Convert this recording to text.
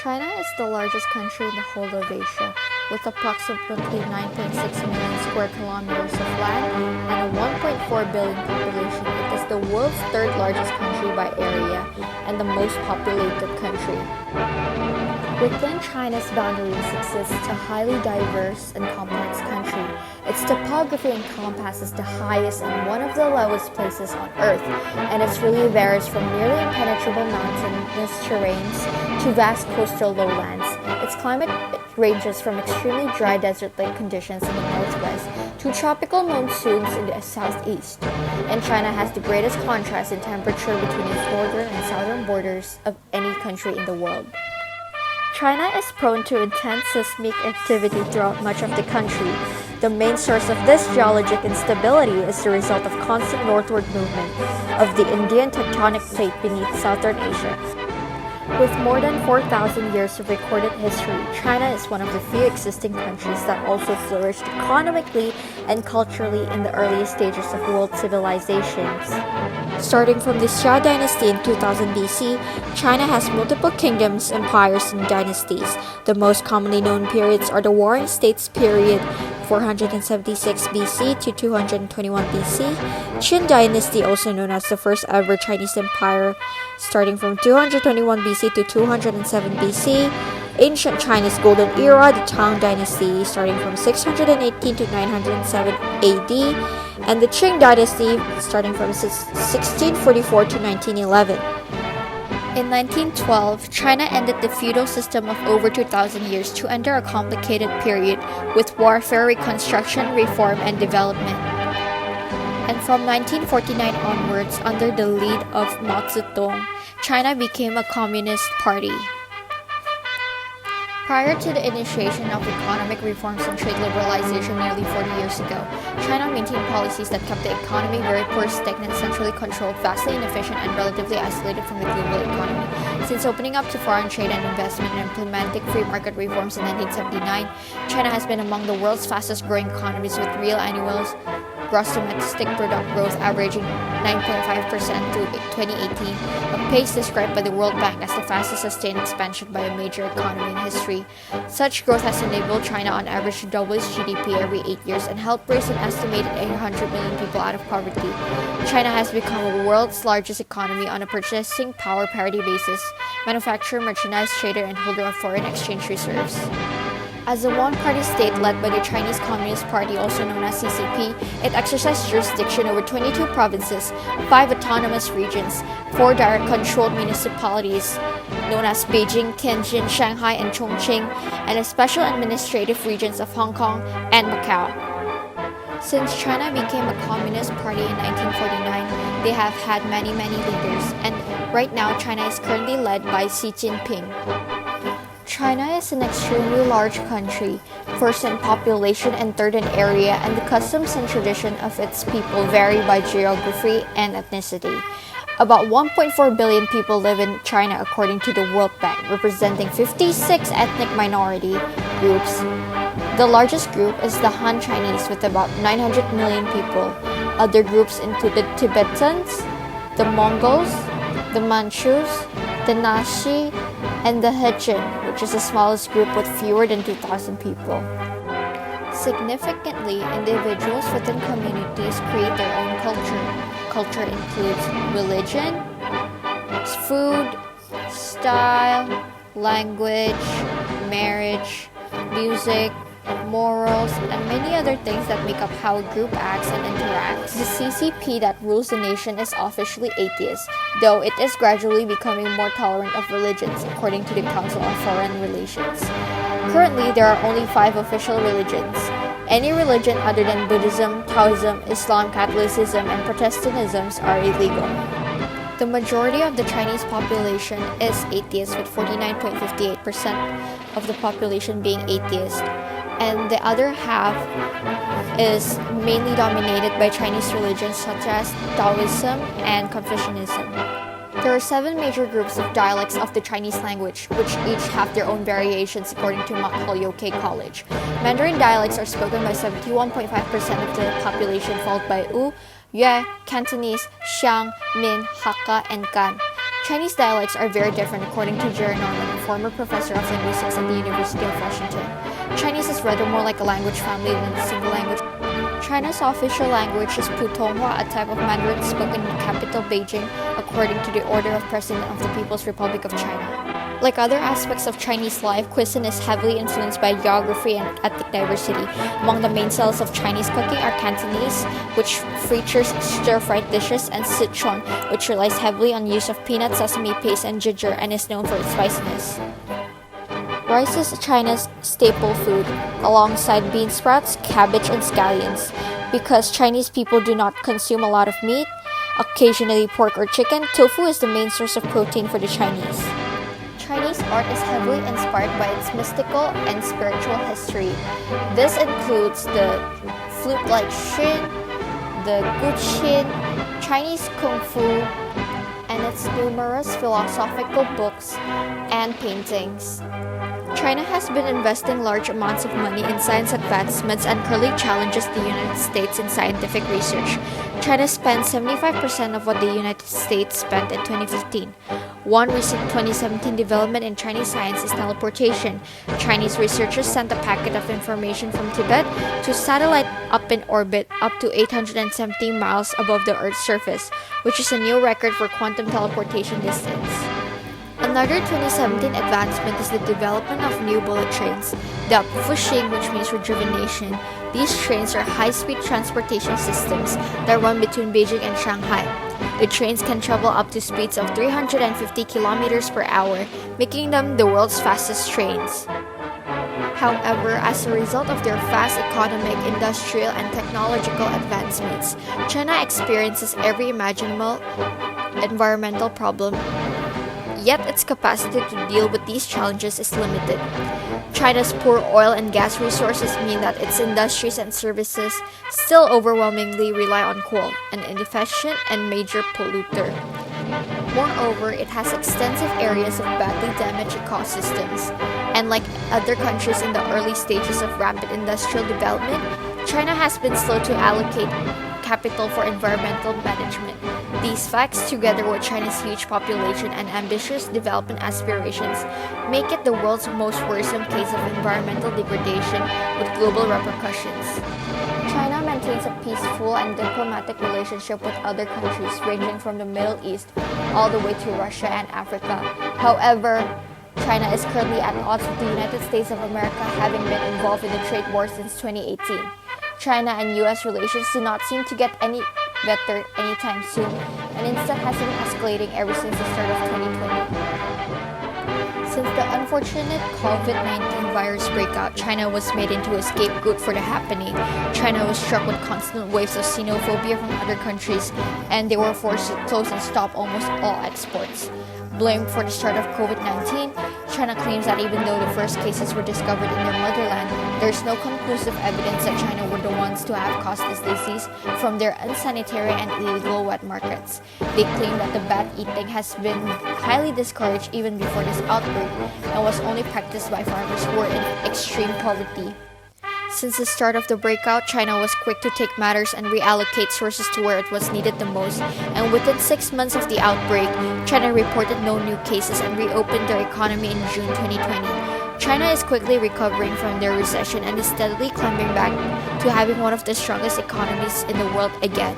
China is the largest country in the whole of Asia, with approximately 9.6 million square kilometers of land and a 1.4 billion population. It is the world's third largest country by area and the most populated country. Within China's boundaries exists a highly diverse and complex country. Its topography encompasses the highest and one of the lowest places on Earth, and it really varies from nearly impenetrable mountainous terrains to vast coastal lowlands. Its climate ranges from extremely dry desert-like conditions in the northwest to tropical monsoons in the southeast. And China has the greatest contrast in temperature between its northern and southern borders of any country in the world. China is prone to intense seismic activity throughout much of the country. The main source of this geologic instability is the result of constant northward movement of the Indian tectonic plate beneath southern Asia. With more than 4,000 years of recorded history, China is one of the few existing countries that also flourished economically and culturally in the earliest stages of world civilizations. Starting from the Xia dynasty in 2000 BC, China has multiple kingdoms, empires, and dynasties. The most commonly known periods are the Warring States period 476 BC to 221 BC, Qin dynasty, also known as the first ever Chinese empire, starting from 221 BC to 207 BC, Ancient China's Golden Era, the Tang Dynasty, starting from 618 to 907 AD, and the Qing Dynasty, starting from 1644 to 1911. In 1912, China ended the feudal system of over 2,000 years to enter a complicated period with warfare, reconstruction, reform, and development. And from 1949 onwards, under the lead of Mao Zedong, China became a communist party. Prior to the initiation of economic reforms and trade liberalization nearly 40 years ago, China maintained policies that kept the economy very poor, stagnant, centrally controlled, vastly inefficient, and relatively isolated from the global economy. Since opening up to foreign trade and investment and implementing free market reforms in 1979, China has been among the world's fastest growing economies, with real annual gross domestic product growth averaging 9.5% through 2018, a pace described by the World Bank as the fastest sustained expansion by a major economy in history. Such growth has enabled China on average to double its GDP every 8 years and helped raise an estimated 800 million people out of poverty. China has become the world's largest economy on a purchasing power parity basis, manufacturer, merchandise trader, and holder of foreign exchange reserves. As a one-party state led by the Chinese Communist Party, also known as CCP, it exercised jurisdiction over 22 provinces, 5 autonomous regions, 4 direct-controlled municipalities, known as Beijing, Tianjin, Shanghai, and Chongqing, and the special administrative regions of Hong Kong and Macau. Since China became a communist party in 1949, they have had many leaders, and right now China is currently led by Xi Jinping. China is an extremely large country, first in population and third in area, and the customs and tradition of its people vary by geography and ethnicity. About 1.4 billion people live in China according to the World Bank, representing 56 ethnic minority groups. The largest group is the Han Chinese with about 900 million people. Other groups include the Tibetans, the Mongols, the Manchus, the Naxi, and the Hechin, which is the smallest group with fewer than 2,000 people. Significantly, individuals within communities create their own culture. Culture includes religion, food, style, language, marriage, music, morals, and many other things that make up how a group acts and interacts. The CCP that rules the nation is officially atheist, though it is gradually becoming more tolerant of religions, according to the Council on Foreign Relations. Currently, there are only 5 official religions. Any religion other than Buddhism, Taoism, Islam, Catholicism, and Protestantism are illegal. The majority of the Chinese population is atheist, with 49.58% of the population being atheist, and the other half is mainly dominated by Chinese religions such as Taoism and Confucianism. There are 7 major groups of dialects of the Chinese language, which each have their own variations according to Macaulay College. Mandarin dialects are spoken by 71.5% of the population, followed by Wu, Yue, Cantonese, Xiang, Min, Hakka, and Gan. Chinese dialects are very different according to Jerry Norman, a former professor of linguistics at the University of Washington. Chinese is rather more like a language family than a single language. China's official language is Putonghua, a type of Mandarin spoken in the capital Beijing, according to the order of President of the People's Republic of China. Like other aspects of Chinese life, cuisine is heavily influenced by geography and ethnic diversity. Among the main styles of Chinese cooking are Cantonese, which features stir-fried dishes, and Sichuan, which relies heavily on use of peanut, sesame paste, and ginger, and is known for its spiciness. Rice is China's staple food, alongside bean sprouts, cabbage, and scallions. Because Chinese people do not consume a lot of meat, occasionally pork or chicken, tofu is the main source of protein for the Chinese. Chinese art is heavily inspired by its mystical and spiritual history. This includes the flute-like Xin, the Guqin, Chinese Kung Fu, and its numerous philosophical books and paintings. China has been investing large amounts of money in science advancements and currently challenges the United States in scientific research. China spends 75% of what the United States spent in 2015. One recent 2017 development in Chinese science is teleportation. Chinese researchers sent a packet of information from Tibet to a satellite up in orbit up to 870 miles above the Earth's surface, which is a new record for quantum teleportation distance. Another 2017 advancement is the development of new bullet trains, the Fuxing, which means rejuvenation. These trains are high-speed transportation systems that run between Beijing and Shanghai. The trains can travel up to speeds of 350 kilometers per hour, making them the world's fastest trains. However, as a result of their fast economic, industrial, and technological advancements, China experiences every imaginable environmental problem. Yet its capacity to deal with these challenges is limited. China's poor oil and gas resources mean that its industries and services still overwhelmingly rely on coal, an inefficient and major polluter. Moreover, it has extensive areas of badly damaged ecosystems, and like other countries in the early stages of rapid industrial development, China has been slow to allocate capital for environmental management. These facts, together with China's huge population and ambitious development aspirations, make it the world's most worrisome case of environmental degradation with global repercussions. China maintains a peaceful and diplomatic relationship with other countries ranging from the Middle East all the way to Russia and Africa. However, China is currently at odds with the United States of America, having been involved in the trade war since 2018. China and US relations do not seem to get any better anytime soon, and instead has been escalating ever since the start of 2020. Since the unfortunate COVID-19 virus breakout, China was made into a scapegoat for the happening. China was struck with constant waves of xenophobia from other countries, and they were forced to close and stop almost all exports. Blamed for the start of COVID-19, China claims that even though the first cases were discovered in their motherland, there is no conclusive evidence that China were the ones to have caused this disease from their unsanitary and illegal wet markets. They claim that the bat eating has been highly discouraged even before this outbreak and was only practiced by farmers who were in extreme poverty. Since the start of the breakout, China was quick to take matters and reallocate sources to where it was needed the most, and within 6 months of the outbreak, China reported no new cases and reopened their economy in June 2020. China is quickly recovering from their recession and is steadily climbing back to having one of the strongest economies in the world again.